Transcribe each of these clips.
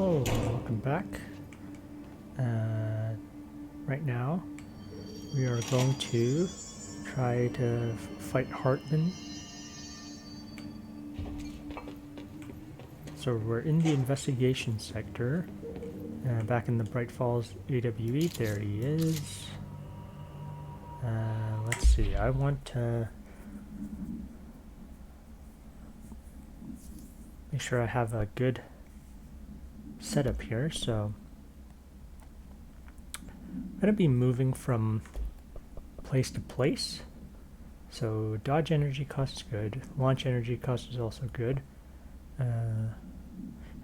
Hello, welcome back. Right now, we are going to try to fight Hartman. So we're in the investigation sector, back in the Bright Falls AWE. There he is. Let's see, I want to make sure I have a good setup here, so I'm going to be moving from place to place. So dodge energy cost is good, launch energy cost is also good,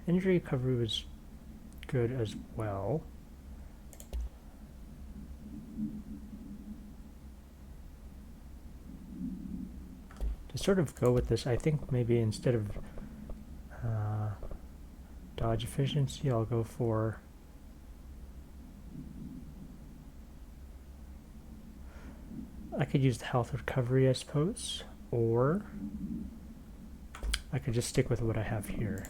energy recovery was good as well. To sort of go with this, I think maybe instead of dodge efficiency, I'll go for I could use the health recovery, I suppose, or I could just stick with what I have here.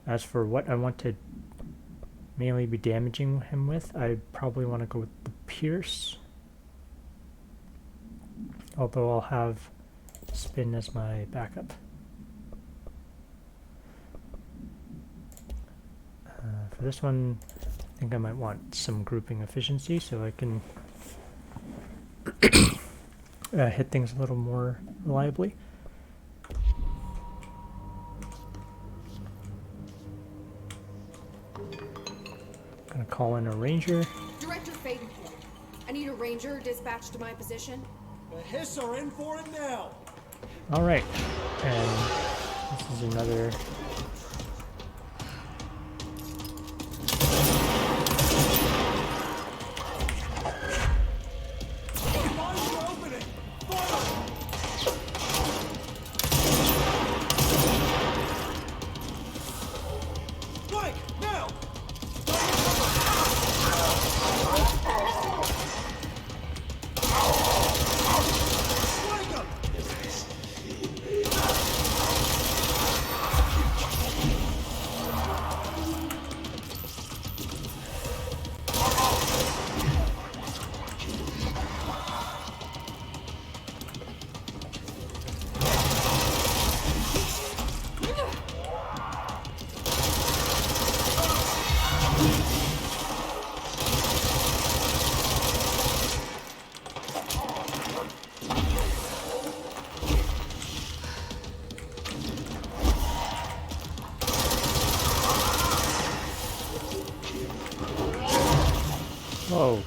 As for what I want to mainly be damaging him with, I probably want to go with the Pierce, although I'll have Spin as my backup. For this one, I think I might want some grouping efficiency so I can hit things a little more reliably. Gonna call in a ranger. Director Fadenport, I need a ranger dispatched to my position. The Hiss are in for it now. All right, and this is another. Whoa.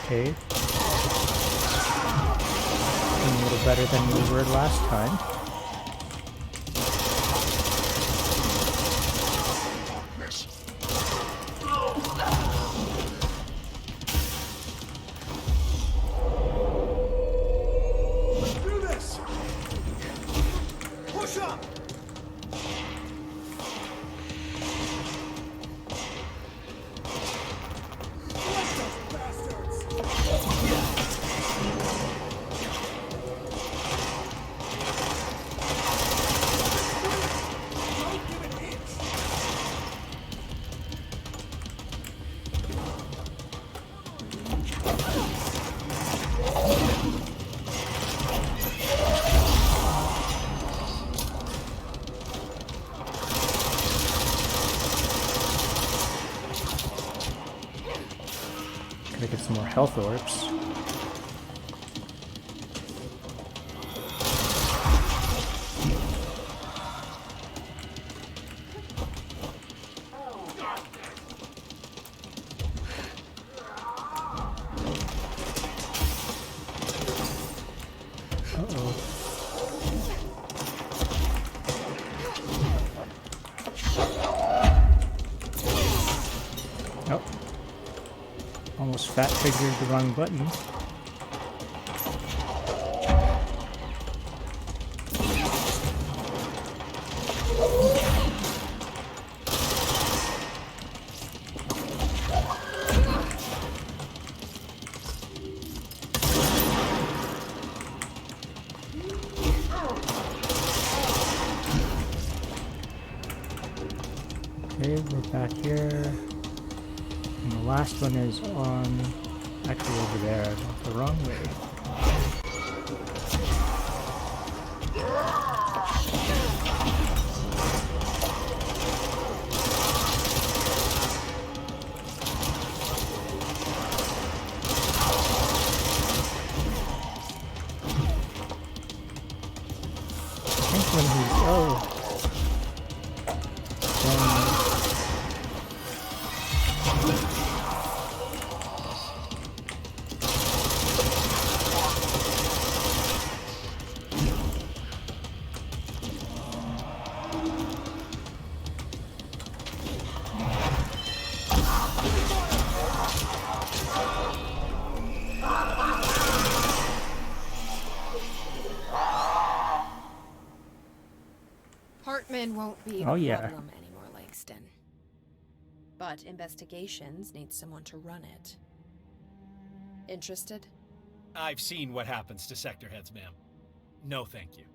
Okay. A little better than we were last time. Let's do this. Push up. Gotta get some more health orbs. that triggered the wrong button. Okay, we're back here. And the last one is on, actually over there, I went the wrong way. I think when he's, oh. Hartman won't be a Oh, yeah. problem anymore, Langston. But investigations need someone to run it. Interested? I've seen what happens to sector heads, ma'am. No, thank you.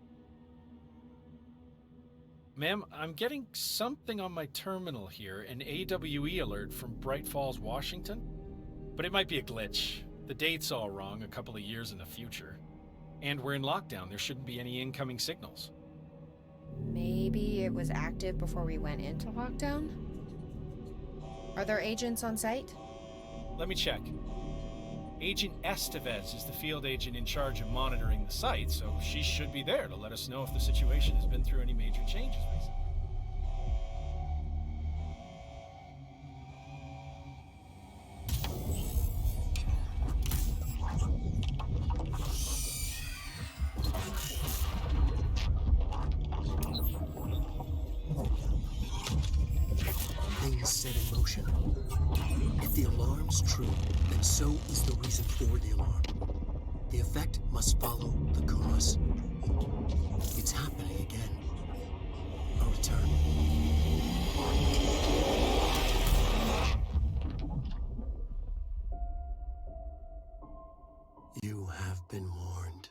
Ma'am, I'm getting something on my terminal here, an AWE alert from Bright Falls, Washington. But it might be a glitch. The date's all wrong, a couple of years in the future. And we're in lockdown, there shouldn't be any incoming signals. Maybe it was active before we went into lockdown? Are there agents on site? Let me check. Agent Estevez is the field agent in charge of monitoring the site, so she should be there to let us know if the situation has been through any major changes recently. Things set in motion. If the alarm's true, then so is the reason for the alarm. The effect must follow the cause. It's happening again. A return. You have been warned.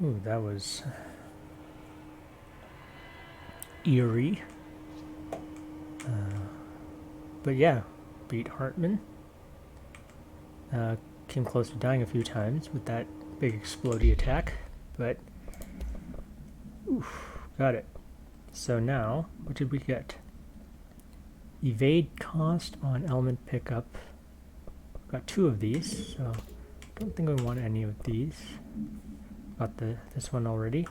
Ooh, that was eerie. But yeah, beat Hartman. Came close to dying a few times with that big explodey attack, but oof, got it. So now, what did we get? Evade cost on element pickup. Got 2 of these, so I don't think we want any of these. Got this one already,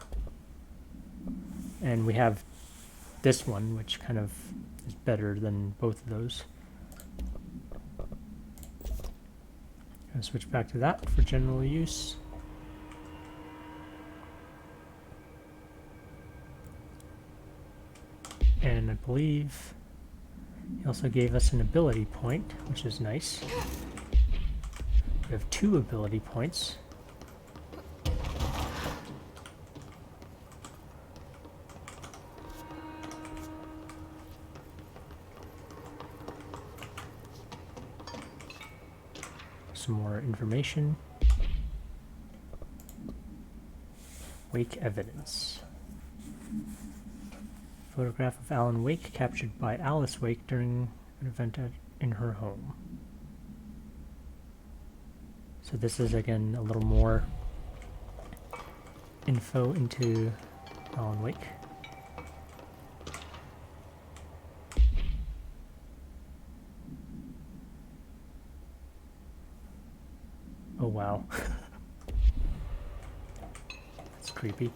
and we have this one, which kind of is better than both of those. Gonna switch back to that for general use. And I believe he also gave us an ability point, which is nice. We have 2 ability points. Some more information. Wake evidence. Photograph of Alan Wake captured by Alice Wake during an event in her home. So this is again a little more info into Alan Wake. Oh wow. That's creepy.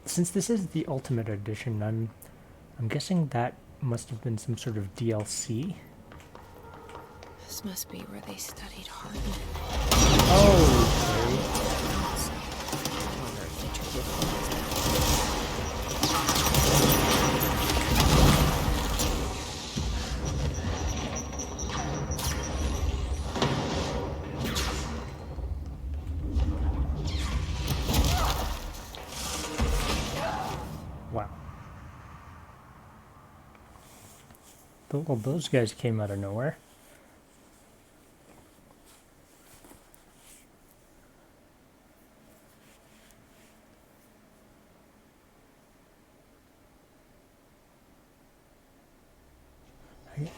Since this is the Ultimate Edition, I'm guessing that must have been some sort of DLC. This must be where they studied Hartman. Oh, I wonder if they took it. wow. Well, those guys came out of nowhere.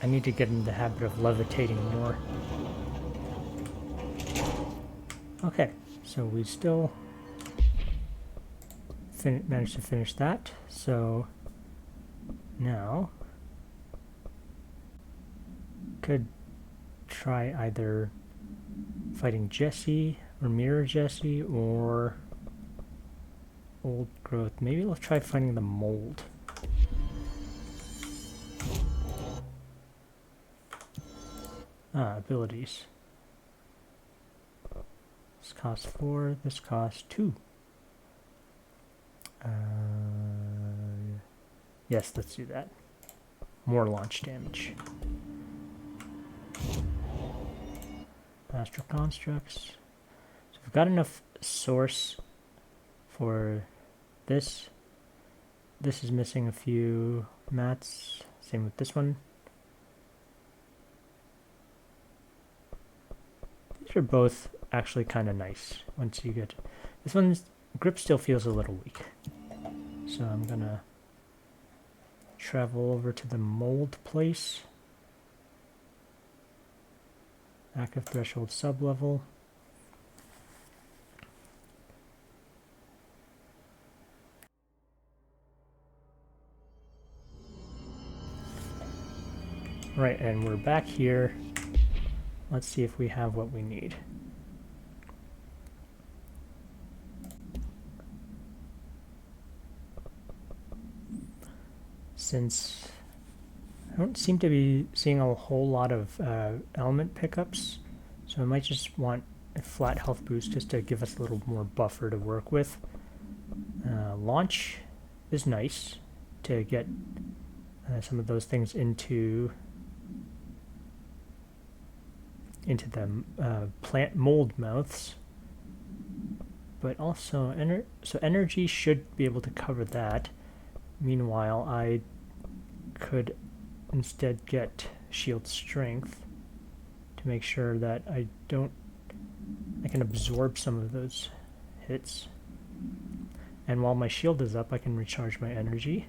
I need to get in the habit of levitating more. Okay, so we still managed to finish that. So now could try either fighting Jesse or Mirror Jesse or Old Growth. Maybe let's try fighting the Mold. Abilities. This costs 4, this costs 2. Yes, let's do that. More launch damage. Astral Constructs. So we've got enough source for this. This is missing a few mats. Same with this one. These are both actually kind of nice once you get... This one's grip still feels a little weak. So I'm gonna travel over to the Mold place. Active threshold sublevel. Right, and we're back here. Let's see if we have what we need. Since I don't seem to be seeing a whole lot of element pickups, so I might just want a flat health boost just to give us a little more buffer to work with. Launch is nice to get some of those things into the plant mold mouths, but also energy should be able to cover that. Meanwhile, I could instead get shield strength to make sure that I can absorb some of those hits. And while my shield is up, I can recharge my energy.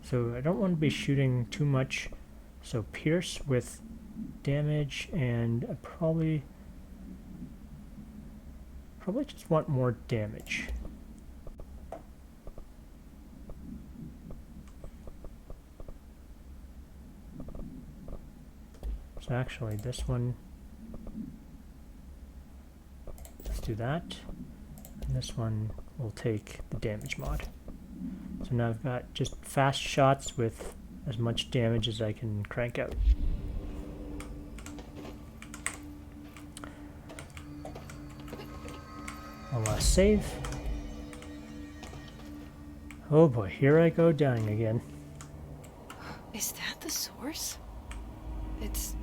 So I don't want to be shooting too much. So pierce with damage, and I probably just want more damage. So actually this one, let's do that. And this one will take the damage mod. So now I've got just fast shots with as much damage as I can crank out. I'll save. Oh boy, here I go dying again. Is that the source? It's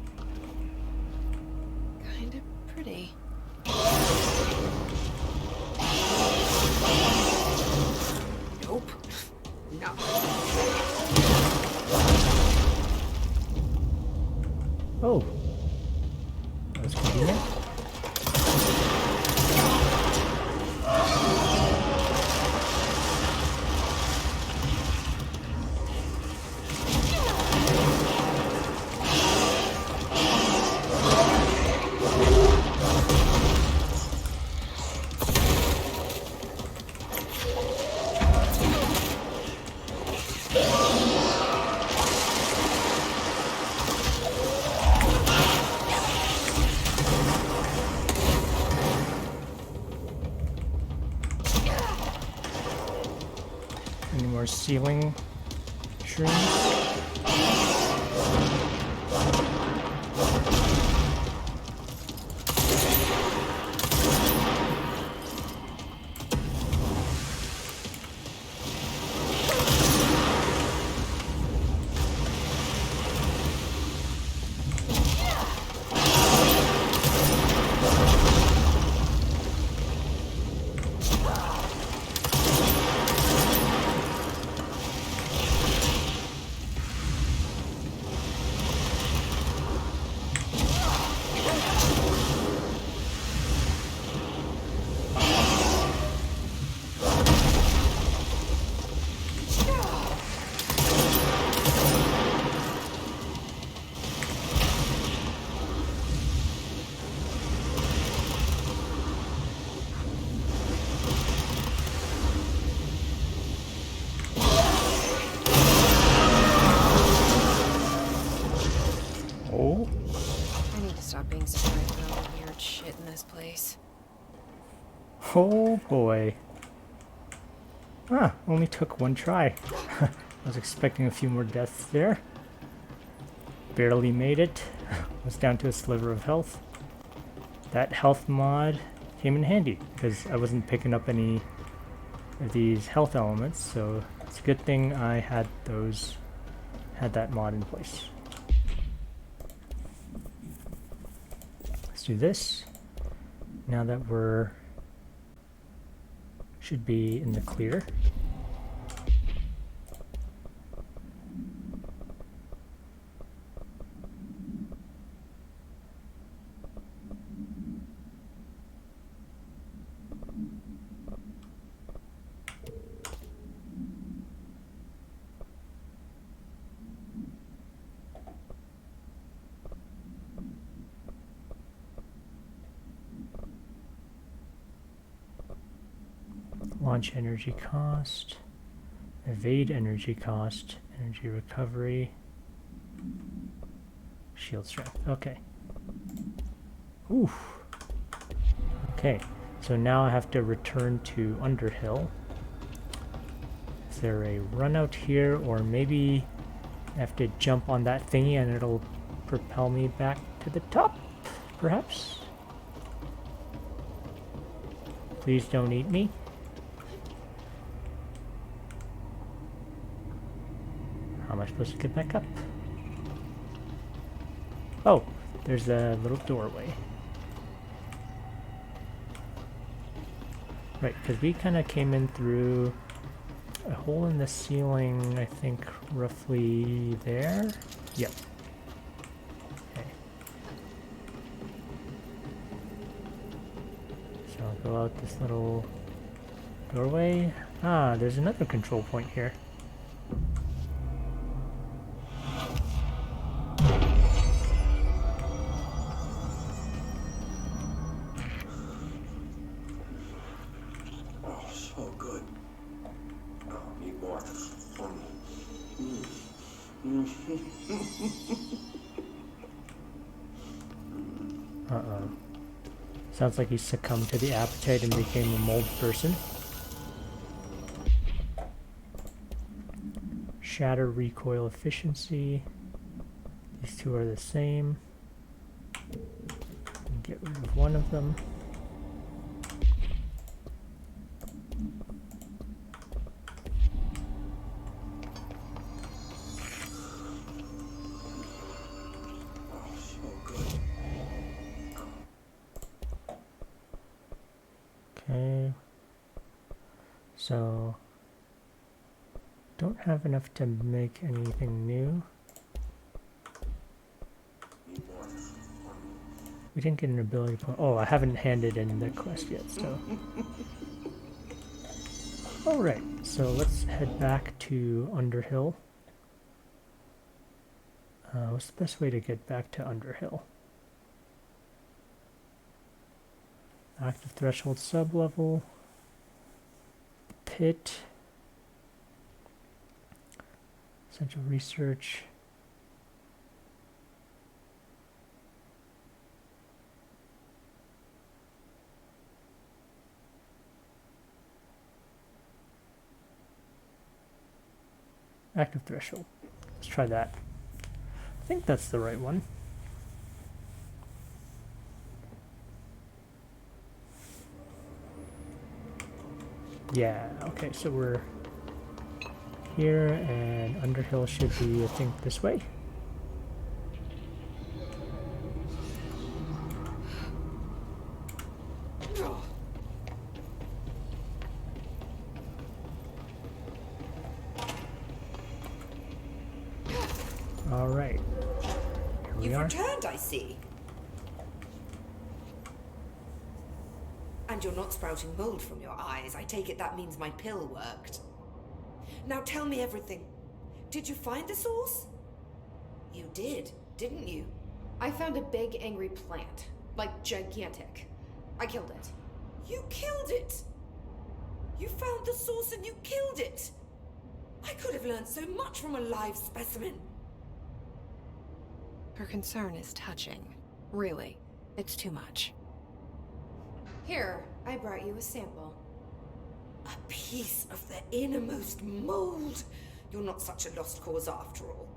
kind of pretty. Nope. No. Oh, that was convenient. Any more ceiling shrooms? Oh boy. Ah, only took one try. I was expecting a few more deaths there. Barely made it. Was down to a sliver of health. That health mod came in handy because I wasn't picking up any of these health elements, so it's a good thing I had that mod in place. Let's do this. Now that should be in the clear. Launch energy cost, evade energy cost, energy recovery, shield strength. Okay. Oof. Okay, so now I have to return to Underhill. Is there a run out here, or maybe I have to jump on that thingy and it'll propel me back to the top, perhaps? Please don't eat me. How am I supposed to get back up? Oh, there's a little doorway. Right, because we kind of came in through a hole in the ceiling, I think roughly there? Yep. Okay. So I'll go out this little doorway. Ah, there's another control point here. Uh-oh. Sounds like he succumbed to the appetite and became a mold person. Shatter recoil efficiency. These two are the same. Get rid of one of them. Okay, so don't have enough to make anything new. We didn't get an ability point. Oh, I haven't handed in the quest yet, so. Alright, so let's head back to Underhill. What's the best way to get back to Underhill? Active threshold sublevel, pit, essential research. Active threshold. Let's try that. I think that's the right one. Yeah, okay, so we're here, and Underhill should be, I think, this way. All right. Here we You've are. returned, I see. And you're not sprouting mold from your eyes. I take it that means my pill worked. Now tell me everything. Did you find the source? You did, didn't you? I found a big angry plant. Like gigantic. I killed it. You killed it! You found the source and you killed it! I could have learned so much from a live specimen. Her concern is touching. Really. It's too much. Here, I brought you a sample. A piece of the innermost mold. You're not such a lost cause after all.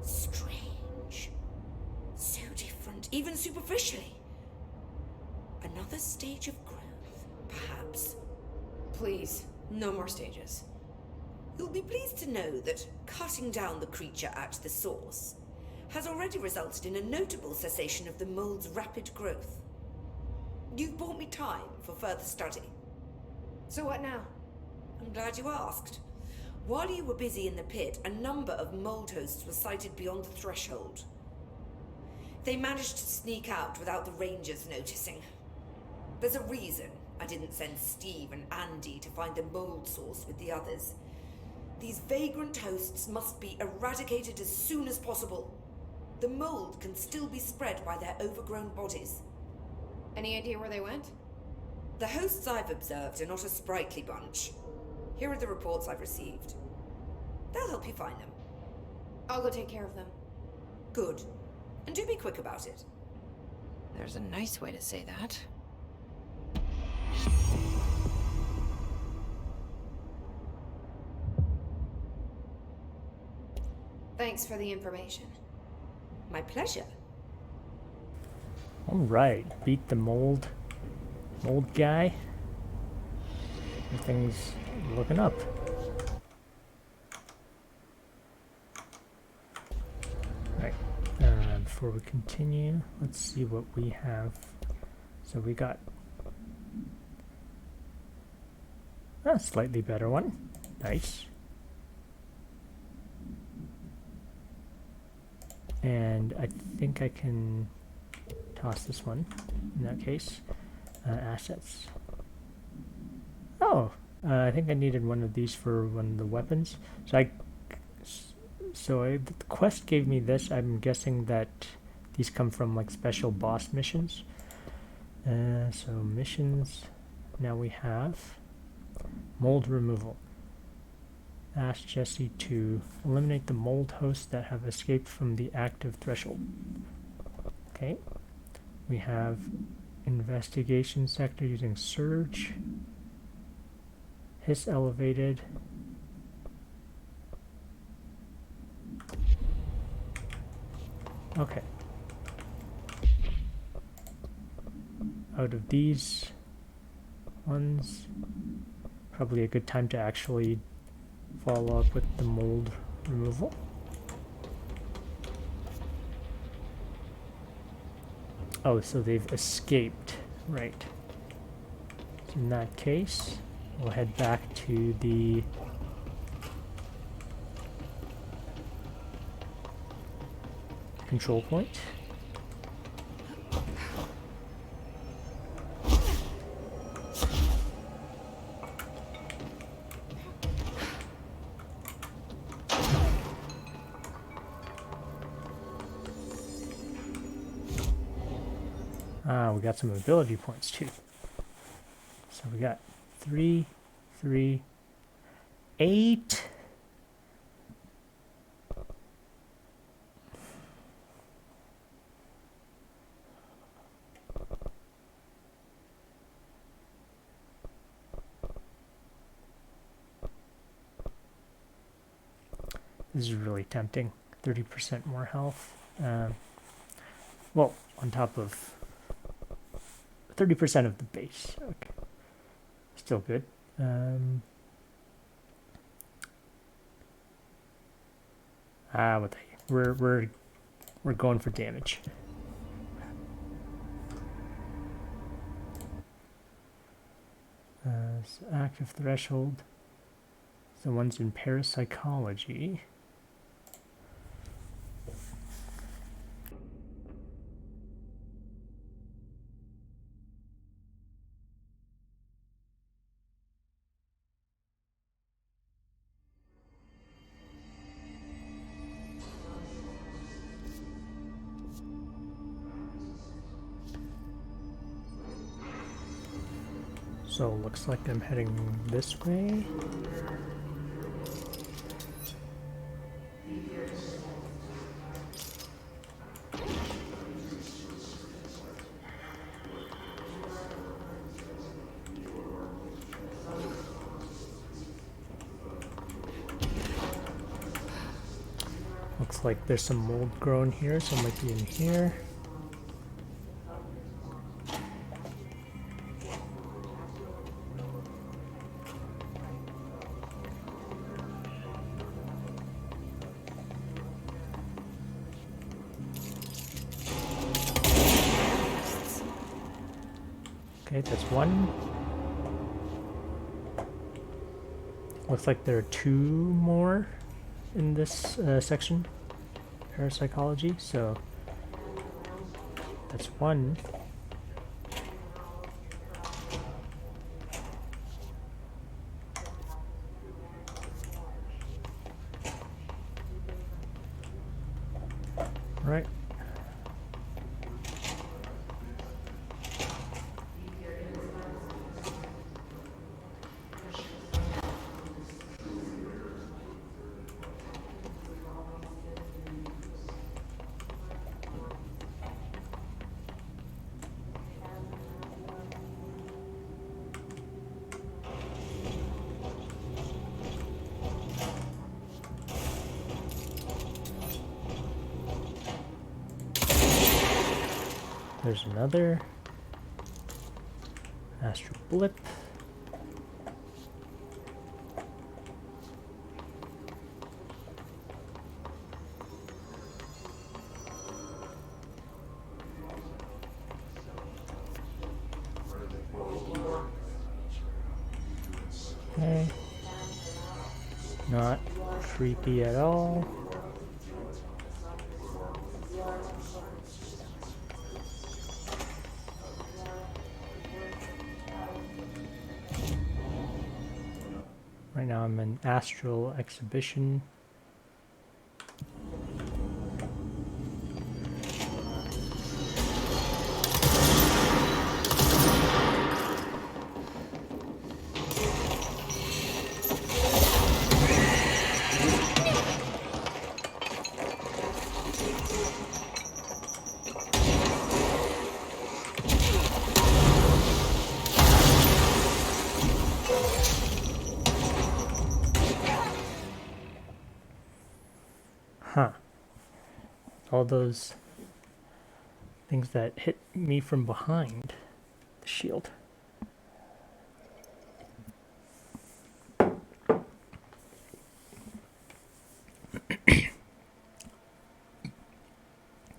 Strange. So different, even superficially. Another stage of growth, perhaps. Please, no more stages. You'll be pleased to know that cutting down the creature at the source has already resulted in a notable cessation of the mold's rapid growth. You've bought me time for further study. So what now? I'm glad you asked. While you were busy in the pit, a number of mold hosts were sighted beyond the threshold. They managed to sneak out without the rangers noticing. There's a reason I didn't send Steve and Andy to find the mold source with the others. These vagrant hosts must be eradicated as soon as possible. The mold can still be spread by their overgrown bodies. Any idea where they went? The hosts I've observed are not a sprightly bunch. Here are the reports I've received. They'll help you find them. I'll go take care of them. Good. And do be quick about it. There's a nice way to say that. Thanks for the information. My pleasure. All right, beat the mold guy. Everything's looking up. Right. Before we continue, let's see what we have. So we got a slightly better one. Nice. And I think I can toss this one in that case. Assets. Oh, I think I needed one of these for one of the weapons. So the quest gave me this. I'm guessing that these come from like special boss missions. So missions. Now we have mold removal. Ask Jesse to eliminate the mold hosts that have escaped from the active threshold. Okay. We have investigation sector using surge. Hiss elevated. Okay. Out of these ones, probably a good time to actually follow up with the mold removal. Oh, so they've escaped, right. So in that case, we'll head back to the control point. We got some ability points too. So we got 3, 3, 8. This is really tempting. 30% more health. Well, on top of 30% of the base. Okay. Still good. We're going for damage. So active threshold. The ones in parapsychology. So looks like I'm heading this way. looks like there's some mold growing here, so it might be in here. Okay, that's one. Looks like there are two more in this section, parapsychology, so that's one. Right. There's another astral blip. Okay. Not creepy at all. Right now I'm in astral exhibition. Huh. All those things that hit me from behind the shield.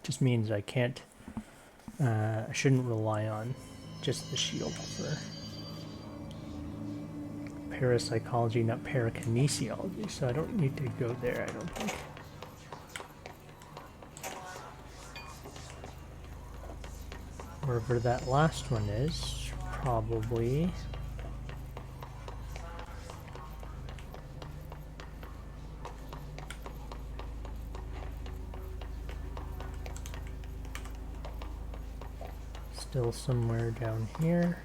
Just means I can't, I shouldn't rely on just the shield for parapsychology, not parakinesiology, so I don't need to go there, I don't think. Wherever that last one is, probably. Still somewhere down here.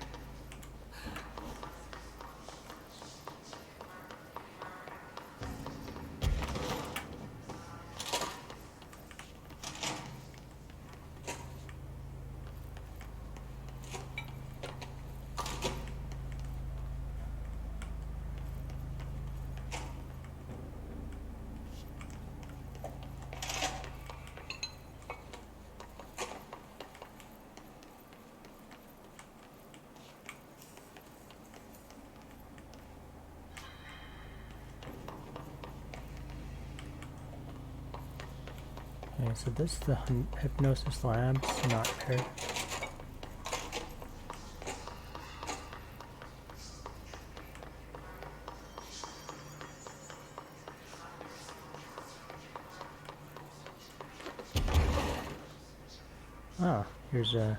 Okay, so this is the hypnosis lab, it's not par. Ah, here's a.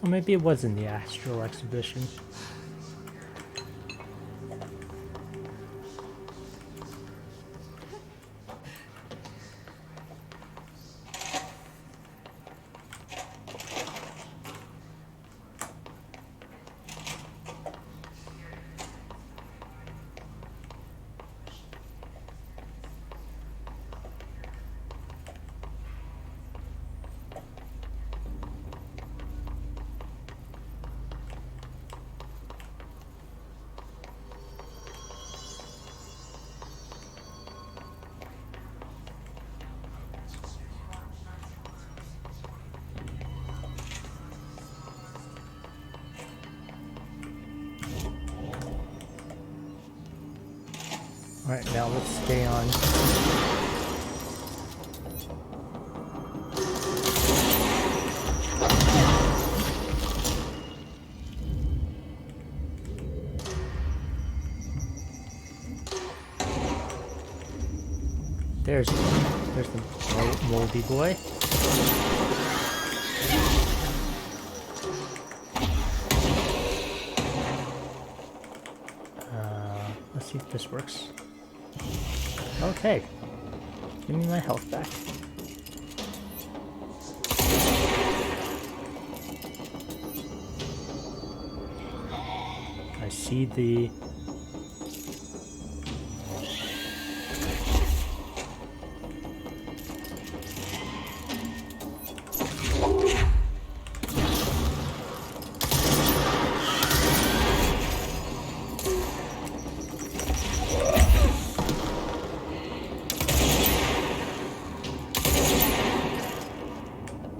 Or maybe it was in the astral exhibition. Alright, now let's stay on. There's the moldy boy. Let's see if this works. Okay. Give me my health back. I see the...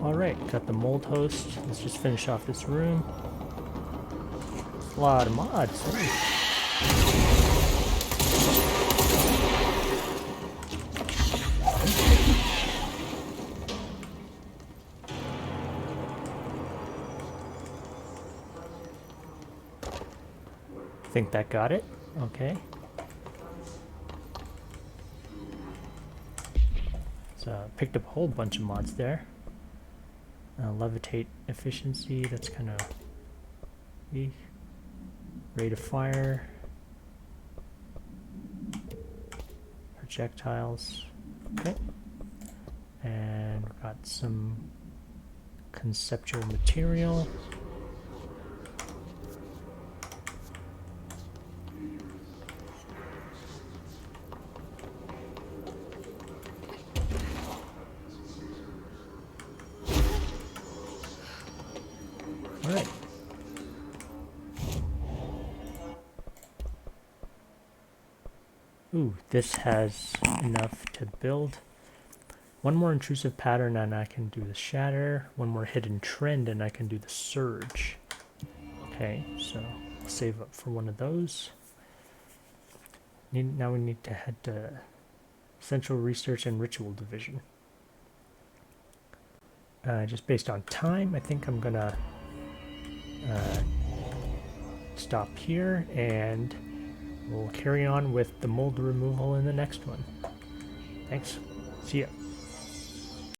Alright, got the mold host. Let's just finish off this room. A lot of mods. Think that got it? Okay. So picked up a whole bunch of mods there. Levitate efficiency, that's kind of weak. Rate of fire. Projectiles. Okay. And we've got some conceptual material. Alright. Ooh, this has enough to build. One more intrusive pattern and I can do the shatter. One more hidden trend and I can do the surge. Okay, so I'll save up for one of those. Now we need to head to Central Research and Ritual Division. Just based on time, I think I'm gonna stop here and we'll carry on with the mold removal in the next one. Thanks. See ya.